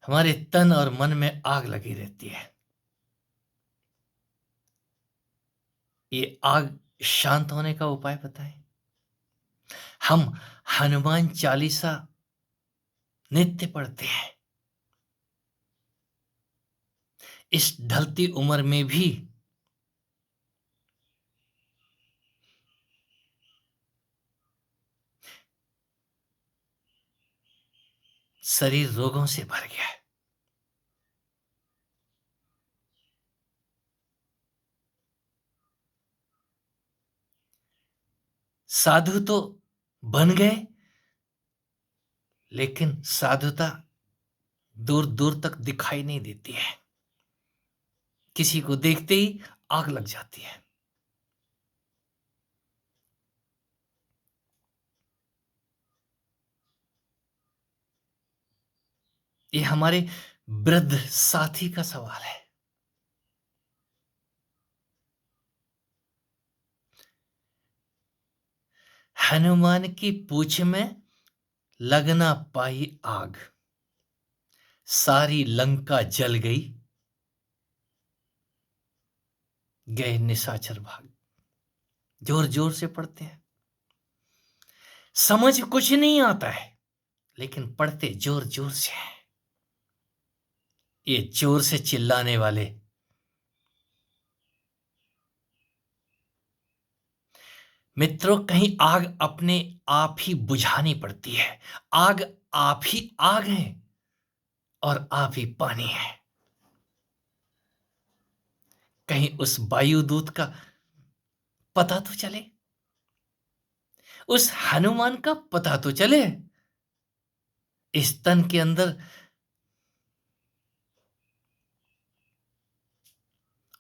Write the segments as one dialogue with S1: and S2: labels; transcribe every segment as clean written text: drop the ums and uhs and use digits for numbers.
S1: हमारे तन और मन में आग लगी रहती है। ये आग शांत होने का उपाय बताएं। हम हनुमान चालीसा नित्य पढ़ते हैं। इस ढलती उम्र में भी शरीर रोगों से भर गया है। साधु तो बन गए, लेकिन साधुता दूर दूर तक दिखाई नहीं देती है। किसी को देखते ही आग लग जाती है। ये हमारे वृद्ध साथी का सवाल है। हनुमान की पूंछ में लग ना पाई आग, सारी लंका जल गई, गए निशाचर भाग। जोर जोर से पढ़ते हैं। समझ कुछ नहीं आता है, लेकिन पढ़ते जोर जोर से हैं। ये जोर से चिल्लाने वाले मित्रों, कहीं आग अपने आप ही बुझानी पड़ती है। आग आप ही आग है और आप ही पानी है। कहीं उस वायुदूत का पता तो चले, उस हनुमान का पता तो चले। इस तन के अंदर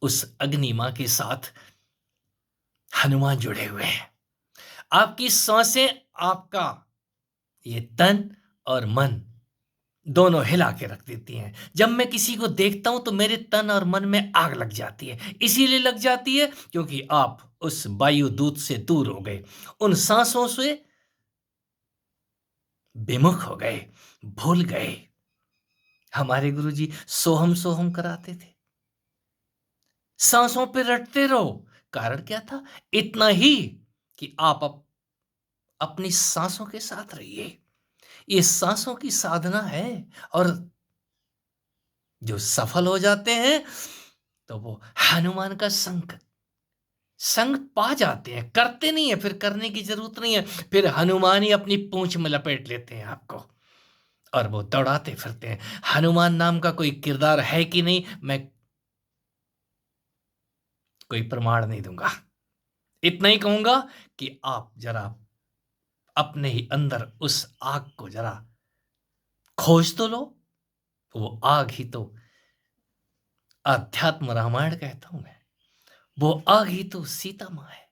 S1: उस अग्नि मां के साथ हनुमान जुड़े हुए हैं। आपकी सांसें, आपका ये तन और मन दोनों हिला के रख देती हैं। जब मैं किसी को देखता हूं तो मेरे तन और मन में आग लग जाती है। इसीलिए लग जाती है क्योंकि आप उस वायुदूत से दूर हो गए, उन सांसों से विमुख हो गए, भूल गए। हमारे गुरुजी सोहम सोहम कराते थे। सांसों पे रटते रहो। कारण क्या था? इतना ही कि आप अपनी सांसों के साथ रहिए। ये सांसों की साधना है। और जो सफल हो जाते हैं तो वो हनुमान का संग संग पा जाते हैं। करते नहीं है, फिर करने की जरूरत नहीं है। फिर हनुमान ही अपनी पूंछ में लपेट लेते हैं आपको और वो दौड़ाते फिरते हैं। हनुमान नाम का कोई किरदार है कि नहीं, मैं कोई प्रमाण नहीं दूंगा। इतना ही कहूंगा कि आप जरा अपने ही अंदर उस आग को जरा खोज तो लो। वो आग ही तो अध्यात्म रामायण कहता हूं मैं। वो आग ही तो सीता मां है।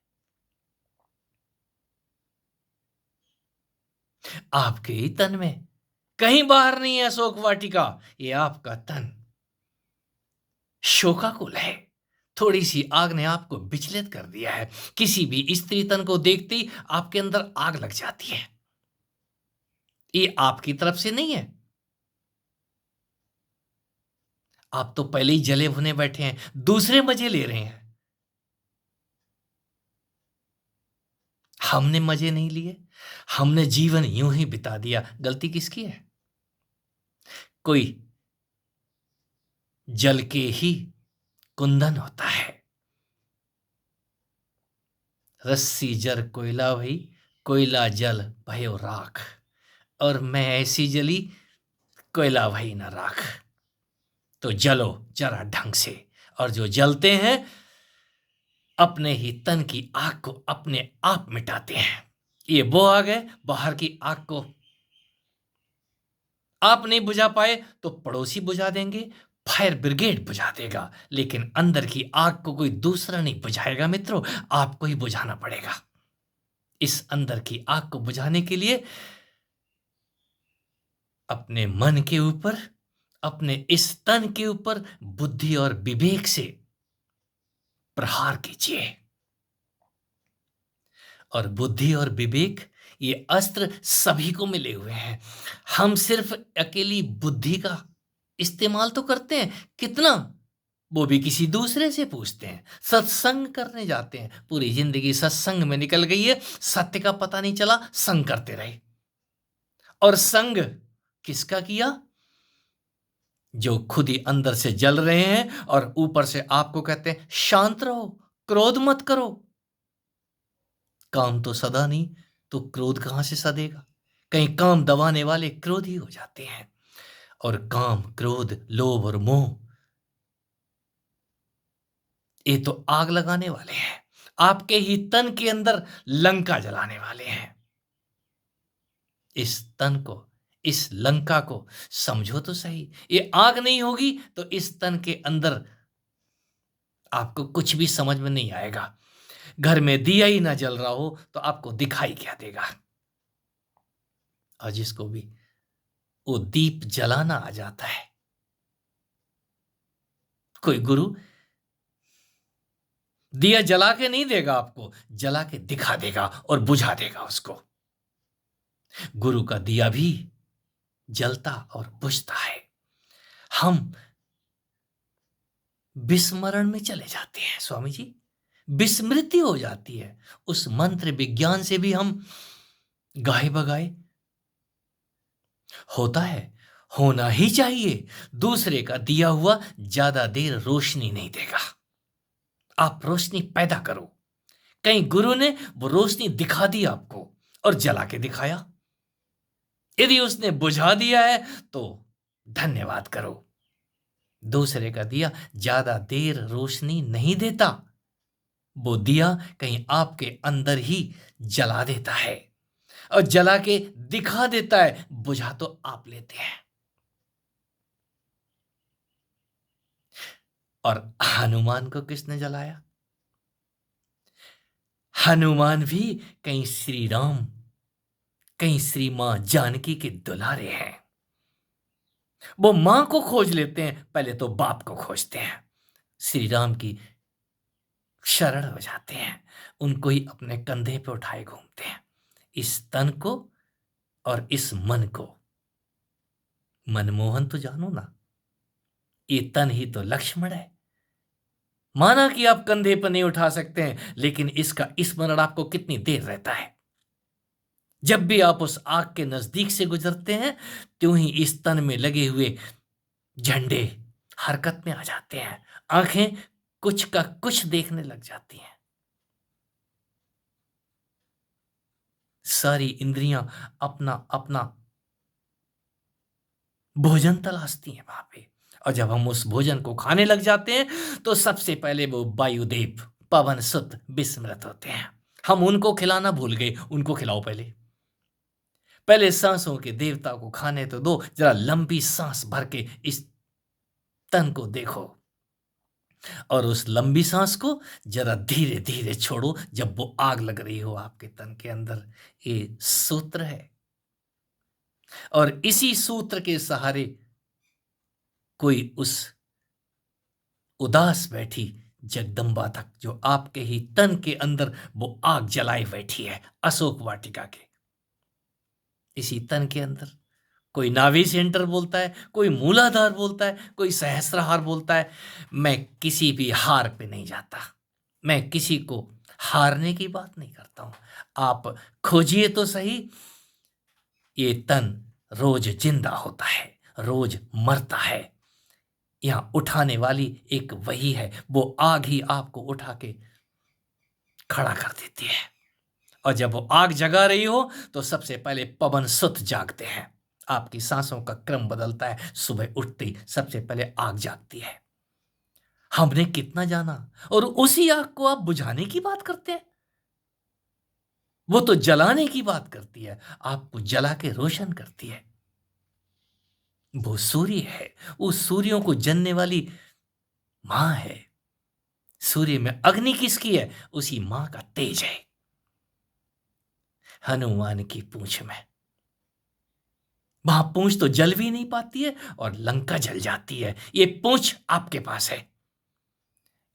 S1: आपके ही तन में, कहीं बाहर नहीं है शोक वाटिका। ये आपका तन शोकाकुल है। थोड़ी सी आग ने आपको विचलित कर दिया है। किसी भी स्त्री तन को देखते ही आपके अंदर आग लग जाती है। ये आपकी तरफ से नहीं है। आप तो पहले ही जले भुने बैठे हैं, दूसरे मजे ले रहे हैं। हमने मजे नहीं लिए, हमने जीवन यूं ही बिता दिया। गलती किसकी है? कोई जल के ही कुंदन होता है। रस्सी जर कोयला भई, कोयला जल भयो राख। और मैं ऐसी जली, कोयला भई न राख। तो जलो जरा ढंग से। और जो जलते हैं अपने ही तन की आग को अपने आप मिटाते हैं। ये वो आग है, बाहर की आग को आप नहीं बुझा पाए तो पड़ोसी बुझा देंगे, फायर ब्रिगेड बुझा देगा। लेकिन अंदर की आग को कोई दूसरा नहीं बुझाएगा मित्रों, आपको ही बुझाना पड़ेगा। इस अंदर की आग को बुझाने के लिए अपने मन के ऊपर, अपने इस तन के ऊपर बुद्धि और विवेक से प्रहार कीजिए। और बुद्धि और विवेक, ये अस्त्र सभी को मिले हुए हैं। हम सिर्फ अकेली बुद्धि का इस्तेमाल तो करते हैं, कितना? वो भी किसी दूसरे से पूछते हैं। सत्संग करने जाते हैं, पूरी ज़िंदगी सत्संग में निकल गई है, सत्य का पता नहीं चला, संग करते रहे। और संग किसका किया? जो खुद ही अंदर से जल रहे हैं और ऊपर से आपको कहते हैं शांत रहो, क्रोध मत करो। काम तो सदा नहीं, तो क्रोध कहां से सदेगा? कहीं काम दबाने वाले क्रोधी हो जाते हैं। और काम, क्रोध, लोभ और मोह, ये तो आग लगाने वाले हैं, आपके ही तन के अंदर लंका जलाने वाले हैं। इस तन को, इस लंका को समझो तो सही। ये आग नहीं होगी तो इस तन के अंदर आपको कुछ भी समझ में नहीं आएगा। घर में दिया ही ना जल रहा हो तो आपको दिखाई क्या देगा? और जिसको भी वो दीप जलाना आ जाता है, कोई गुरु दिया जला के नहीं देगा आपको, जला के दिखा देगा और बुझा देगा उसको। गुरु का दिया भी जलता और बुझता है। हम विस्मरण में चले जाते हैं स्वामी जी, विस्मृति हो जाती है। उस मंत्र विज्ञान से भी हम गाए बगाए। होता है, होना ही चाहिए। दूसरे का दिया हुआ ज्यादा देर रोशनी नहीं देगा। आप रोशनी पैदा करो। कहीं गुरु ने वो रोशनी दिखा दी आपको और जला के दिखाया। यदि उसने बुझा दिया है तो धन्यवाद करो। दूसरे का दिया ज्यादा देर रोशनी नहीं देता, वो दिया कहीं आपके अंदर ही जला देता है और जला के दिखा देता है, बुझा तो आप लेते हैं। और हनुमान को किसने जलाया? हनुमान भी कहीं श्री राम, कहीं श्री मां जानकी के दुलारे हैं। वो मां को खोज लेते हैं, पहले तो बाप को खोजते हैं। श्री राम की शरण हो जाते हैं, उनको ही अपने कंधे पे उठाए घूमते हैं। इस तन को और इस मन को, मनमोहन तो जानो ना, ये तन ही तो लक्ष्मण है। माना कि आप कंधे पर नहीं उठा सकते हैं, लेकिन इसका स्मरण आपको कितनी देर रहता है। जब भी आप उस आग के नजदीक से गुजरते हैं, त्यों ही इस तन में लगे हुए झंडे हरकत में आ जाते हैं। आंखें कुछ का कुछ देखने लग जाती हैं। सारी इंद्रियां अपना अपना भोजन तलाशती हैं वहां पे। और जब हम उस भोजन को खाने लग जाते हैं तो सबसे पहले वो वायुदेव, पवन सुत विस्मृत होते हैं। हम उनको खिलाना भूल गए, उनको खिलाओ पहले। पहले सांसों के देवता को खाने तो दो, जरा लंबी सांस भर के इस तन को देखो और उस लंबी सांस को जरा धीरे धीरे छोड़ो जब वो आग लग रही हो आपके तन के अंदर। ये सूत्र है और इसी सूत्र के सहारे कोई उस उदास बैठी जगदम्बा तक, जो आपके ही तन के अंदर वो आग जलाए बैठी है, अशोक वाटिका के इसी तन के अंदर। कोई नाभि सेंटर बोलता है, कोई मूलाधार बोलता है, कोई सहस्त्रहार बोलता है। मैं किसी भी हार पे नहीं जाता, मैं किसी को हारने की बात नहीं करता हूं। आप खोजिए तो सही, ये तन रोज जिंदा होता है, रोज मरता है। यहां उठाने वाली एक वही है, वो आग ही आपको उठा के खड़ा कर देती है। और जब वो आग जगा रही हो तो सबसे पहले पवन सुत जागते हैं। आपकी सांसों का क्रम बदलता है, सुबह उठते ही सबसे पहले आग जागती है। हमने कितना जाना और उसी आग को आप बुझाने की बात करते हैं। वो तो जलाने की बात करती है, आपको जला के रोशन करती है। वो सूर्य है, उस सूर्यों को जनने वाली मां है। सूर्य में अग्नि किसकी है? उसी मां का तेज है। हनुमान की पूंछ में, वहां पूंछ तो जल भी नहीं पाती है और लंका जल जाती है। ये पूंछ आपके पास है।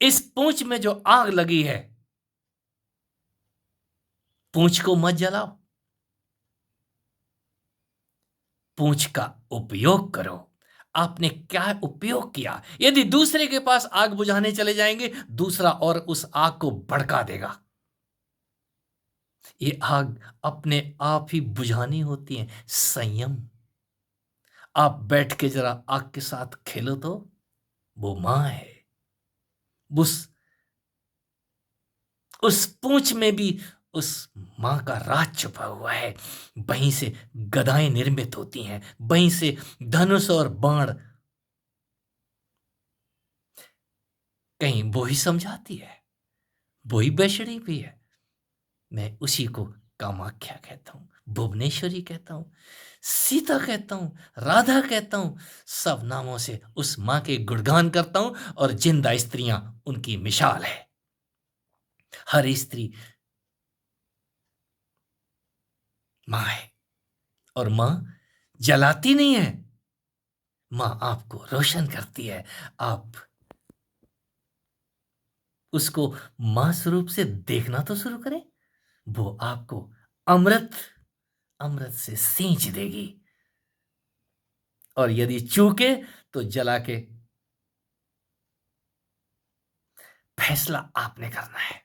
S1: इस पूंछ में जो आग लगी है, पूंछ को मत जलाओ, पूंछ का उपयोग करो। आपने क्या उपयोग किया? यदि दूसरे के पास आग बुझाने चले जाएँगे, दूसरा और उस आग को भड़का देगा। ये आग अपने आप ही बुझानी होती है, संयम। आप बैठ के ज़रा आग के साथ खेलो तो, वो माँ है। उस उस पूँछ में भी उस माँ का राज छुपा हुआ है। वहीं से गदाएँ निर्मित होती हैं, वहीं से धनुष और बाण कहीं वो ही समझाती है, वो ही वैष्णवी भी है। मैं उसी को कामाख्या कहता हूँ, भुवनेश्वरी कहता हूँ, सीता कहता हूँ, राधा कहता हूँ, सब नामों से उस माँ के गुणगान करता हूँ और जिंदा स्त्रियाँ उनकी मिसाल है। हर स्त्री माँ है और माँ जलाती नहीं है, माँ आपको रोशन करती है। आप उसको माँ स्वरूप से देखना तो शुरू करें, वो आपको अमृत अमृत से सींच देगी और यदि चूके तो जला के फैसला आपने करना है।